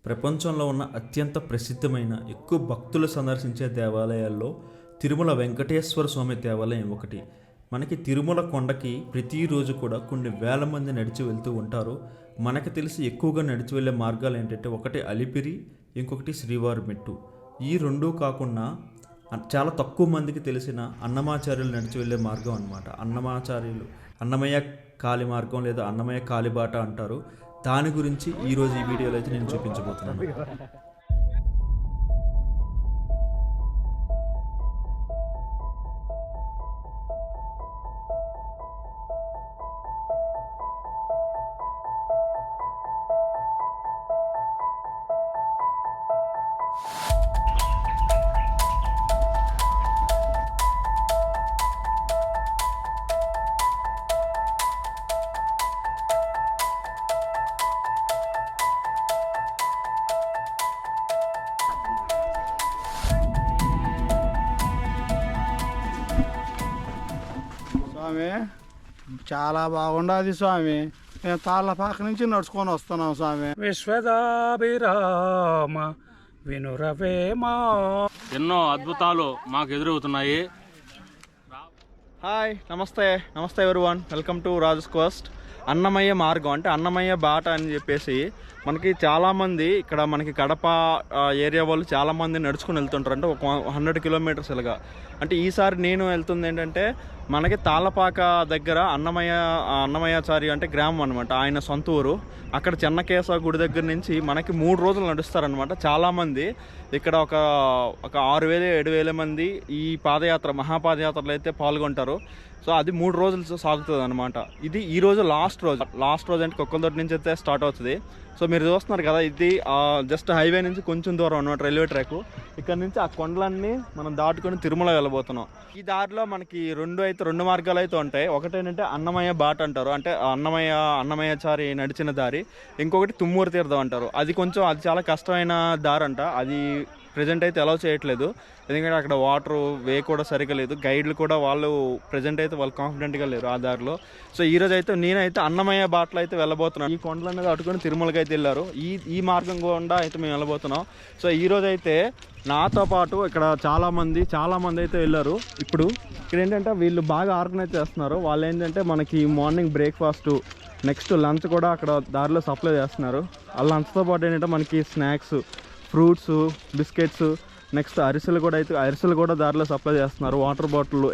ప్రపంచంలో ఉన్న అత్యంత ప్రసిద్ధమైన ఎక్కువ భక్తులు సందర్శించే దేవాలయాల్లో తిరుమల వెంకటేశ్వర స్వామి దేవాలయం ఒకటి. మనకి తిరుమల కొండకి ప్రతిరోజు కూడా కొన్ని వేల మంది నడిచి వెళ్తూ ఉంటారు. మనకి తెలిసి ఎక్కువగా నడిచి వెళ్ళే మార్గాలు ఏంటంటే ఒకటి అలిపిరి, ఇంకొకటి శ్రీవారి మెట్టు. ఈ రెండూ కాకుండా చాలా తక్కువ మందికి తెలిసిన అన్నమాచార్యులు నడిచి వెళ్ళే మార్గం అన్నమాట. అన్నమయ్య కాలి మార్గం లేదా అన్నమయ్య కాలిబాట అంటారు. దాని గురించి ఈరోజు ఈ వీడియోలో అయితే నేను చూపించబోతున్నాను. స్వామి చాలా బాగుండదు స్వామి. నేను తాళ్ళపాక నుంచి నడుచుకొని వస్తున్నాం స్వామి. విశ్వదాభిరామ వినురవేమా. ఎన్నో అద్భుతాలు మాకు ఎదురవుతున్నాయి. హాయ్, నమస్తే everyone. Welcome to Raju's coast. Annamayya మార్గం అంటే అన్నమయ్య బాట అని చెప్పేసి మనకి చాలామంది ఇక్కడ మనకి కడప ఏరియా వాళ్ళు చాలామంది నడుచుకుని వెళ్తుంటారు. అంటే ఒక 100 కిలోమీటర్స్ ఇలాగా. అంటే ఈసారి నేను వెళ్తుంది ఏంటంటే మనకి తాళ్ళపాక దగ్గర అన్నమయ్యాచారి అంటే గ్రామం అనమాట, ఆయన సొంత ఊరు. అక్కడ చెన్నకేశవ గుడి దగ్గర నుంచి మనకి 3 రోజులు నడుస్తారనమాట. చాలామంది ఇక్కడ ఒక 6,000-7,000 మంది ఈ పాదయాత్ర మహాపాదయాత్రలో అయితే పాల్గొంటారు. సో అది 3 రోజులు సాగుతుంది అనమాట. ఇది ఈరోజు లాస్ట్ రోజు అంటే కొక్కలతోటి నుంచి అయితే స్టార్ట్ అవుతుంది. సో మీరు చూస్తున్నారు కదా, ఇది జస్ట్ హైవే నుంచి కొంచెం దూరం అనమాట, రైల్వే ట్రాక్. ఇక్కడ నుంచి ఆ కొండలన్నీ మనం దాటుకొని తిరుమల వెళ్ళబోతున్నాం. ఈ దారిలో మనకి రెండు మార్గాలు అయితే ఉంటాయి. ఒకటేంటంటే అన్నమయ్య బాట అంటారు, అంటే అన్నమయ్యాచారి నడిచిన దారి. ఇంకొకటి తుమ్మూరు తీర్థం అంటారు. అది చాలా కష్టమైన దారి అంట. అది ప్రజెంట్ అయితే అలౌ చేయట్లేదు, ఎందుకంటే అక్కడ వాటర్ వే కూడా సరిగ్గా లేదు. గైడ్లు కూడా వాళ్ళు ప్రజెంట్ అయితే వాళ్ళు కాన్ఫిడెంట్గా లేరు ఆ దారిలో. సో ఈరోజు అయితే నేనైతే అన్నమయ్య బాటలో అయితే వెళ్ళబోతున్నాను. ఈ కొండలన్నీ దాటుకొని తిరుమలకి అయితే వెళ్ళారు. ఈ మార్గం గుండా అయితే మేము వెళ్ళబోతున్నాం. సో ఈరోజు అయితే నాతో పాటు ఇక్కడ చాలా మంది అయితే వెళ్ళారు. ఇప్పుడు ఇక్కడ ఏంటంటే వీళ్ళు బాగా ఆర్గనైజ్ చేస్తున్నారు. వాళ్ళు ఏంటంటే మనకి మార్నింగ్ బ్రేక్ఫాస్ట్, నెక్స్ట్ లంచ్ కూడా అక్కడ దారిలో సప్లై చేస్తున్నారు. ఆ లంచ్తో పాటు ఏంటంటే మనకి స్నాక్స్, ఫ్రూట్స్, బిస్కెట్స్, నెక్స్ట్ అరిసెలు కూడా దారిలో సప్లై చేస్తున్నారు. వాటర్ బాటిల్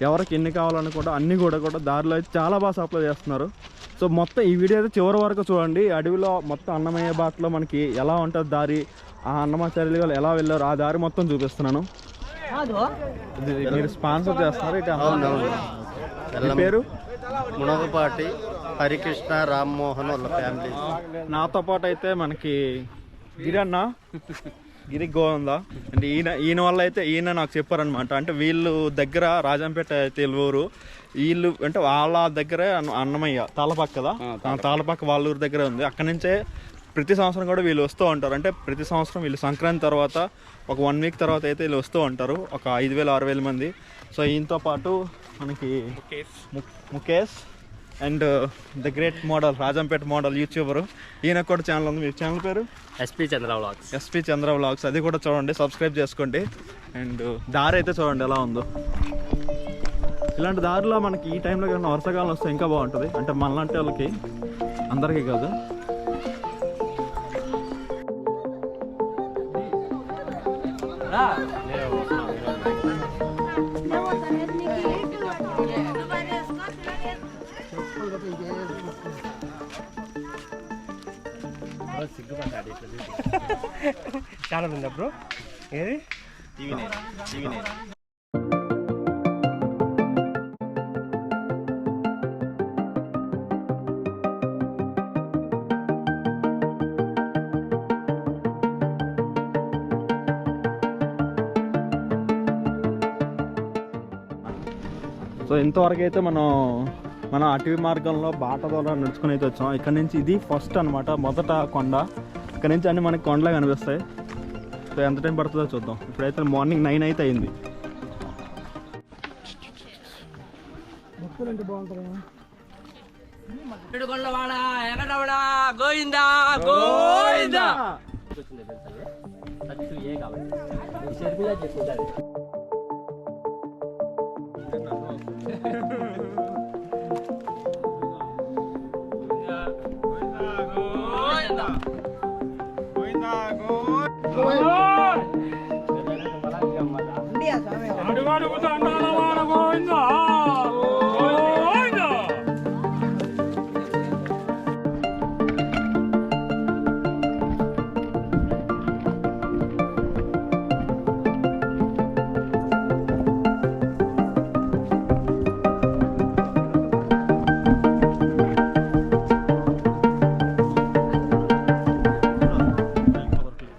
ఎవరికి ఎన్ని కావాలని కూడా అన్నీ కూడా దారిలో అయితే చాలా బాగా సప్లై చేస్తున్నారు. సో మొత్తం ఈ వీడియో అయితే చివరి వరకు చూడండి. అడవిలో మొత్తం అన్నమయ్య బాటలో మనకి ఎలా ఉంటుంది దారి, ఆ అన్నమాచార్యులు వాళ్ళు ఎలా వెళ్ళారు, ఆ దారి మొత్తం చూపిస్తున్నాను. మీరు స్పాన్సర్ చేస్తున్నారు ఇటు. పేరు మునగపాటి హరికృష్ణ రామ్మోహన్ వాళ్ళ ఫ్యామిలీ. నాతో పాటు అయితే మనకి గిరి గోవింద అంటే ఈయన వల్ల అయితే ఈయన నాకు చెప్పారనమాట. అంటే వీళ్ళు దగ్గర రాజంపేట తెలువూరు, వీళ్ళు అంటే వాళ్ళ దగ్గరే అన్నమయ్య తాళ్ళపాక కదా, తాళ్ళపాక వాళ్ళ ఊరు దగ్గరే ఉంది. అక్కడి నుంచే ప్రతి సంవత్సరం కూడా వీళ్ళు వస్తూ ఉంటారు. అంటే ప్రతి సంవత్సరం వీళ్ళు సంక్రాంతి తర్వాత ఒక 1 వీక్ తర్వాత అయితే వీళ్ళు వస్తూ ఉంటారు, ఒక 5,000-6,000 మంది. సో ఈయనతో పాటు మనకి Mukesh and the great model, Rajampet model YouTuber, ఈయనకు కూడా ఛానల్ ఉంది. మీ ఛానల్ పేరు ఎస్పీ చంద్ర వ్లాగ్స్. అది కూడా చూడండి, సబ్స్క్రైబ్ చేసుకోండి. అండ్ దారి అయితే చూడండి ఎలా ఉందో. ఇలాంటి దారిలో మనకి ఈ టైంలో ఏమైనా వర్షాకాలం వస్తే ఇంకా బాగుంటుంది. అంటే మనలాంటి వాళ్ళకి, అందరికీ కాదు. చాలా ఉంది బ్రో. ఏది సో ఇంతవరకు అయితే మనం అటవీ మార్గంలో బాట ద్వారా నడుచుకుని అయితే వచ్చాం. ఇక్కడ నుంచి ఇది ఫస్ట్ అనమాట, మొదట కొండ. ఇక్కడ నుంచి అన్నీ మనకి కొండలే కనిపిస్తాయి. సో ఎంత టైం పడుతుందో చూద్దాం. ఇప్పుడైతే మార్నింగ్ 9 అయితే అయింది. భక్తులు అంటే బాగుంటుంది. గోవిందా గోవిందా.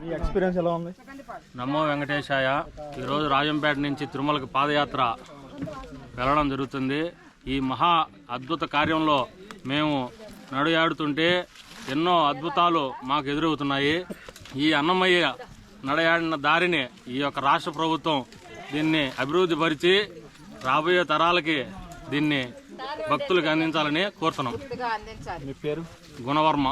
ఈ ఎక్స్పీరియన్స్ ఎలా ఉంది? నమో వెంకటేశాయ. ఈరోజు రాజంపేట నుంచి తిరుమలకి పాదయాత్ర వెళ్ళడం జరుగుతుంది. ఈ మహా అద్భుత కార్యంలో మేము నడుయాడుతుంటే ఎన్నో అద్భుతాలు మాకు ఎదురవుతున్నాయి. ఈ అన్నమయ్య నడయాడిన దారిని ఈ యొక్క రాష్ట్ర ప్రభుత్వం దీన్ని అభివృద్ధి పరిచి రాబోయే తరాలకి దీన్ని భక్తులకు అందించాలని కోరుతున్నాం. మీ పేరు? గుణవర్మ.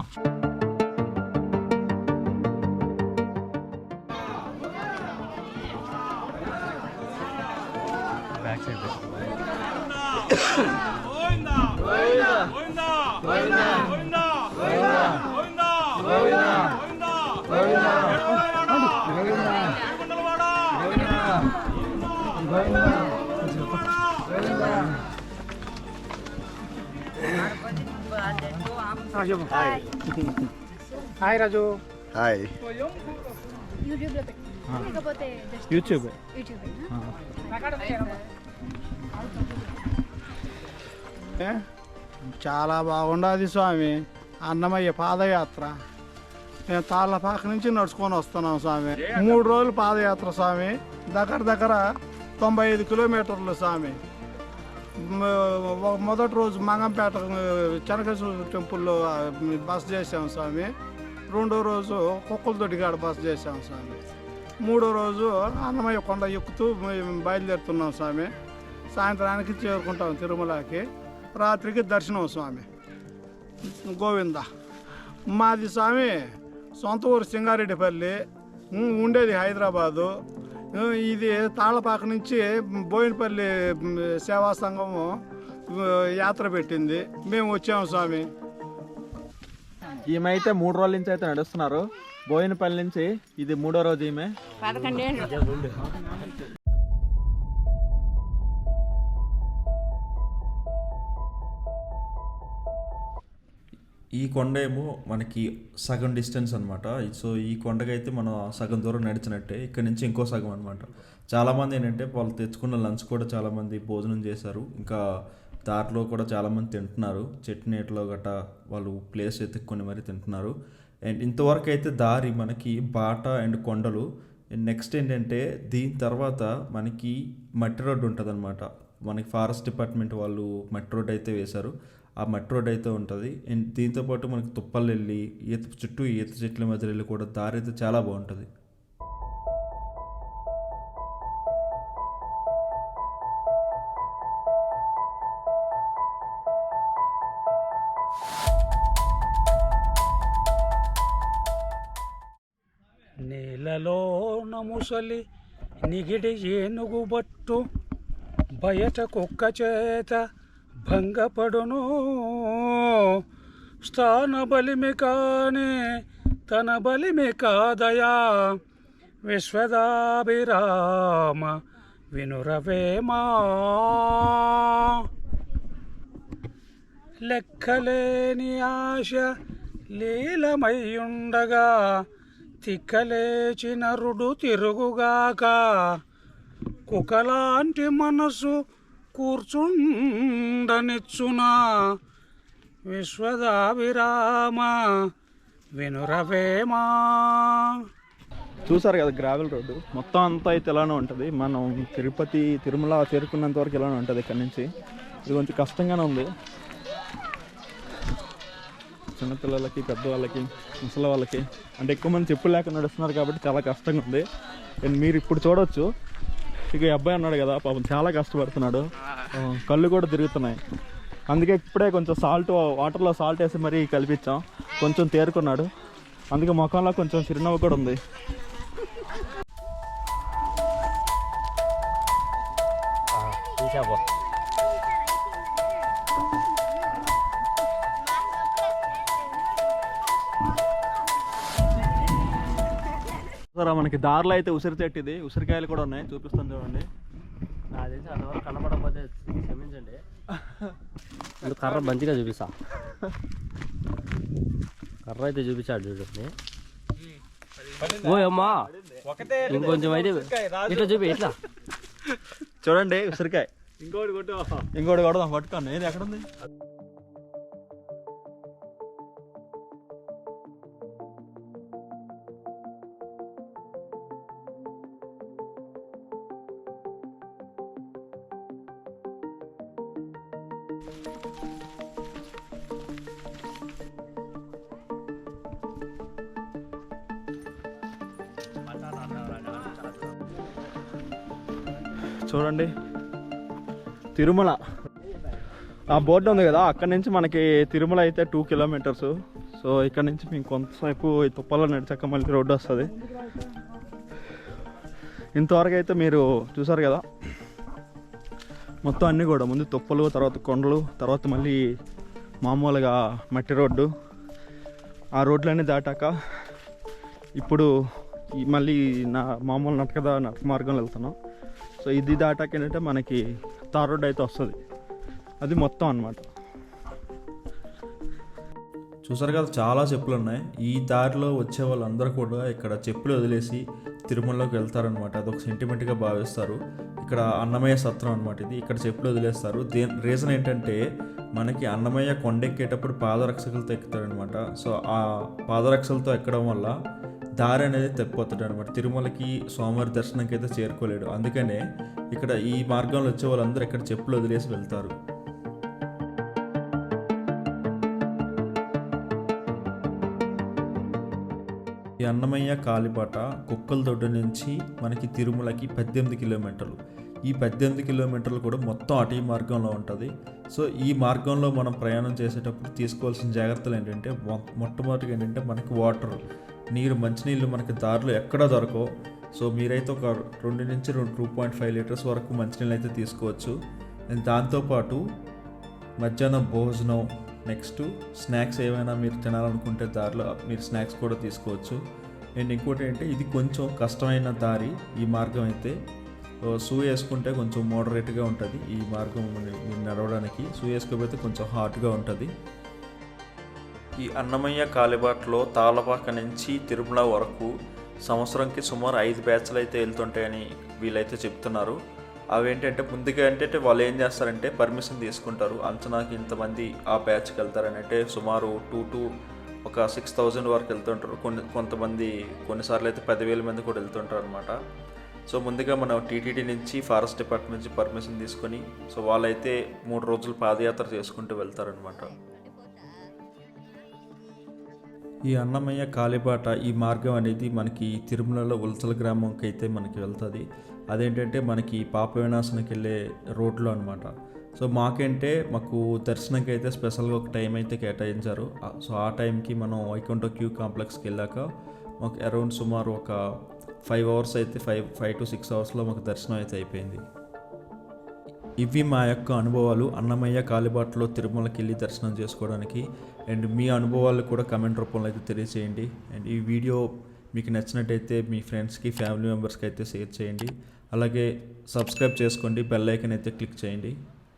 హాయ్ రాజు. హాయ్. యూట్యూబ్లో పెట్టు లేకపోతే జస్ట్ యూట్యూబ్. యూట్యూబ్ చాలా బాగుండదు స్వామి. అన్నమయ్య పాదయాత్ర మేము తాళ్ళపాక నుంచి నడుచుకొని వస్తున్నాం స్వామి. 3 రోజులు పాదయాత్ర స్వామి. దగ్గర 95 కిలోమీటర్లు స్వామి. మొదటి రోజు మంగంపేట చెనకేశ్వర టెంపుల్లో బస చేసాం స్వామి. 2వ రోజు కుక్కలదొడ్డిగాడ బస చేసాం స్వామి. 3వ రోజు అన్నమయ్య కొండ ఎక్కుతూ బయలుదేరుతున్నాం స్వామి. సాయంత్రానికి చేరుకుంటాం తిరుమలకి. రాత్రికి దర్శనం స్వామి. గోవింద. మాది స్వామి సొంత ఊరు సింగారెడ్డిపల్లి, ఉండేది హైదరాబాదు. ఇది తాళ్ళపాక నుంచి బోయినపల్లి సేవా సంఘము యాత్ర పెట్టింది, మేము వచ్చాము స్వామి. ఈమె అయితే 3 రోజుల నుంచి అయితే నడుస్తున్నారు. బోయినపల్లి నుంచి ఇది 3వ రోజు. ఈమె 11 ఏళ్ళు. ఈ కొండ ఏమో మనకి సగం డిస్టెన్స్ అనమాట. సో ఈ కొండకైతే మనం సగం దూరం నడిచినట్టే. ఇక్కడ నుంచి ఇంకో సగం అనమాట. చాలామంది ఏంటంటే వాళ్ళు తెచ్చుకున్న లంచ్ కూడా చాలామంది భోజనం చేశారు. ఇంకా దారిలో కూడా చాలామంది తింటున్నారు. చట్నీట్లో గట్రా వాళ్ళు ప్లేస్ ఎత్తుక్కొని మరీ తింటున్నారు. అండ్ ఇంతవరకు అయితే దారి మనకి బాట అండ్ కొండలు. అండ్ నెక్స్ట్ ఏంటంటే దీని తర్వాత మనకి మట్టి రోడ్డు ఉంటుంది అనమాట. మనకి ఫారెస్ట్ డిపార్ట్మెంట్ వాళ్ళు మట్టి రోడ్డు అయితే వేశారు. ఆ మట్టి రోడ్ అయితే ఉంటుంది. అండ్ దీంతోపాటు మనకి తుప్పలు వెళ్ళి చుట్టూ ఈత చెట్ల మధ్య వెళ్ళి కూడా దారి అయితే చాలా బాగుంటుంది. నీళ్ళలో నముసలి నిగిడి ఏనుగు బట్టు బయట కుక్క చేత భంగపడును. స్థాన బలిమి కాని తన బలిమి కాదయా. విశ్వదాభిరామ వినురవేమా. లెక్కలేని ఆశ లీలమయ్యుండగా తిక్కలేచి నరుడు తిరుగుగాక. కుకలాంటి మనసు కూర్చుండనిచ్చునా. విశ్వదాభిరామ వినురవేమా. చూసారు కదా గ్రావెల్ రోడ్డు మొత్తం అంతా అయితే ఇలానే ఉంటుంది. మనం తిరుమల చేరుకున్నంత వరకు ఇలానే ఉంటుంది. ఇక్కడ నుంచి ఇది కొంచెం కష్టంగానే ఉంది. చిన్నపిల్లలకి, పెద్దవాళ్ళకి, ముసలి వాళ్ళకి, అంటే ఎక్కువ మంది చెప్పులు లేక నడుస్తున్నారు కాబట్టి చాలా కష్టంగా ఉంది. అండ్ మీరు ఇప్పుడు చూడవచ్చు, ఇక అబ్బాయి అన్నాడు కదా పాపం చాలా కష్టపడుతున్నాడు. కళ్ళు కూడా తిరుగుతున్నాయి. అందుకే ఇప్పుడే కొంచెం వాటర్లో సాల్ట్ వేసి మరీ కలిపించాం. కొంచెం తేరుకున్నాడు, అందుకే ముఖంలో కొంచెం చిరునవ్వు కూడా ఉంది. సరే, మనకి దారిలో అయితే ఉసిరి చెట్టు ఇది, ఉసిరికాయలు కూడా ఉన్నాయి, చూపిస్తాను చూడండి. నాకు తెలిసి అంతవరకు కనబడకపోతే క్షమించండి. కర్ర మంచిగా చూపిస్తా. కర్ర అయితే చూపించాడు చూడండి. ఓ అమ్మా, ఇంకొంచెం అయితే ఇట్లా చూపి, ఇట్లా చూడండి ఉసిరికాయ. ఇంకోటి కొడదాం, పట్టుకోండి. ఏది ఎక్కడ ఉంది? చూడండి తిరుమల, ఆ బోర్డు ఉంది కదా, అక్కడి నుంచి మనకి తిరుమల అయితే 2 కిలోమీటర్స్. సో ఇక్కడ నుంచి మేము కొంతసేపు ఈ తుప్పలో నడిచాక మళ్ళీ రోడ్డు వస్తుంది. ఇంతవరకు అయితే మీరు చూసారు కదా, మొత్తం అన్నీ కూడా ముందు తుప్పలు, తర్వాత కొండలు, తర్వాత మళ్ళీ మామూలుగా మట్టి రోడ్డు. ఆ రోడ్లన్నీ దాటాక ఇప్పుడు మళ్ళీ మామూలు నడక మార్గంలో వెళ్తున్నాం. సో ఇది దాటాక ఏంటంటే మనకి తార్ రోడ్ అయితే వస్తుంది, అది మొత్తం అన్నమాట. చూసారు కదా, చాలా చెప్పులు ఉన్నాయి. ఈ దారిలో వచ్చే వాళ్ళందరూ కూడా ఇక్కడ చెప్పులు వదిలేసి తిరుమలలోకి వెళ్తారనమాట. అదొక సెంటిమెంట్గా భావిస్తారు. ఇక్కడ అన్నమయ్య సత్రం అనమాట ఇది. ఇక్కడ చెప్పులు వదిలేస్తారు. రీజన్ ఏంటంటే మనకి అన్నమయ్య కొండెక్కేటప్పుడు పాదరక్షకులతో ఎక్కుతాడనమాట. సో ఆ పాదరక్షలతో ఎక్కడం వల్ల దారి అనేది తప్పిపోతాడు అనమాట. తిరుమలకి స్వామివారి దర్శనంకి అయితే చేరుకోలేడు. అందుకనే ఇక్కడ ఈ మార్గంలో వచ్చే వాళ్ళందరూ ఇక్కడ చెప్పులు వదిలేసి వెళ్తారు. ఈ అన్నమయ్య కాలిబాట కుక్కలదొడ్డు నుంచి మనకి తిరుమలకి 18 కిలోమీటర్లు. ఈ 18 కిలోమీటర్లు కూడా మొత్తం అటవీ మార్గంలో ఉంటుంది. సో ఈ మార్గంలో మనం ప్రయాణం చేసేటప్పుడు తీసుకోవాల్సిన జాగ్రత్తలు ఏంటంటే, మొట్టమొదటిగా ఏంటంటే మనకి వాటర్, నీరు, మంచినీళ్ళు మనకి దారిలో ఎక్కడా దొరకవు. సో మీరైతే ఒక 2 నుంచి 2.5 లీటర్స్ వరకు మంచినీళ్ళు అయితే తీసుకోవచ్చు. అండ్ దాంతోపాటు మధ్యాహ్నం భోజనం, నెక్స్ట్ స్నాక్స్ ఏమైనా మీరు తినాలనుకుంటే దారిలో మీరు స్నాక్స్ కూడా తీసుకోవచ్చు. అండ్ ఇంకోటి ఏంటంటే ఇది కొంచెం కష్టమైన దారి ఈ మార్గం అయితే. షూ వేసుకుంటే కొంచెం మోడరేట్గా ఉంటుంది ఈ మార్గం నడవడానికి. షూ వేసుకోకపోతే కొంచెం హార్డ్గా ఉంటుంది. ఈ అన్నమయ్య కాలిబాటలో తాళపాక నుంచి తిరుమల వరకు సంవత్సరంకి సుమారు 5 బ్యాచ్లు అయితే వెళ్తుంటాయని వీళ్ళైతే చెప్తున్నారు. అవేంటంటే ముందుగా ఏంటంటే వాళ్ళు ఏం చేస్తారంటే పర్మిషన్ తీసుకుంటారు. అంచనాకి ఇంతమంది ఆ బ్యాచ్కి వెళ్తారని, అంటే సుమారు 2 to 6,000 వరకు వెళ్తుంటారు. కొంతమంది కొన్నిసార్లు అయితే 10,000 మంది కూడా వెళ్తుంటారు అనమాట. సో ముందుగా మనం టీటీడీ నుంచి, ఫారెస్ట్ డిపార్ట్మెంట్ నుంచి పర్మిషన్ తీసుకొని, సో వాళ్ళైతే 3 రోజులు పాదయాత్ర చేసుకుంటూ వెళ్తారనమాట. ఈ అన్నమయ్య కాలిబాట ఈ మార్గం అనేది మనకి తిరుమలలో ఉల్చల గ్రామంకి అయితే మనకి వెళ్తుంది. అదేంటంటే మనకి పాప వినాశనకి వెళ్ళే రోడ్లో అనమాట. సో మాకు దర్శనంకి అయితే స్పెషల్గా ఒక టైం అయితే కేటాయించారు. సో ఆ టైంకి మనం వైకుంఠ క్యూ కాంప్లెక్స్కి వెళ్ళాక మాకు అరౌండ్ సుమారు ఒక 5 అవర్స్ అయితే 5 to 6 అవర్స్లో మాకు దర్శనం అయితే అయిపోయింది. ఇవి మా యొక్క అనుభవాలు అన్నమయ్య కాలిబాటలో తిరుమలకి వెళ్ళి దర్శనం చేసుకోవడానికి. అండ్ మీ అనుభవాలు కూడా కమెంట్ రూపంలో అయితే తెలియజేయండి. అండ్ ఈ వీడియో మీకు నచ్చినట్టయితే మీ ఫ్రెండ్స్కి, ఫ్యామిలీ మెంబర్స్కి అయితే షేర్ చేయండి. అలాగే సబ్స్క్రైబ్ చేసుకోండి, బెల్ ఐకాన్ అయితే క్లిక్ చేయండి.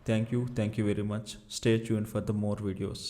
Thank you very much. Stay tune for the more videos.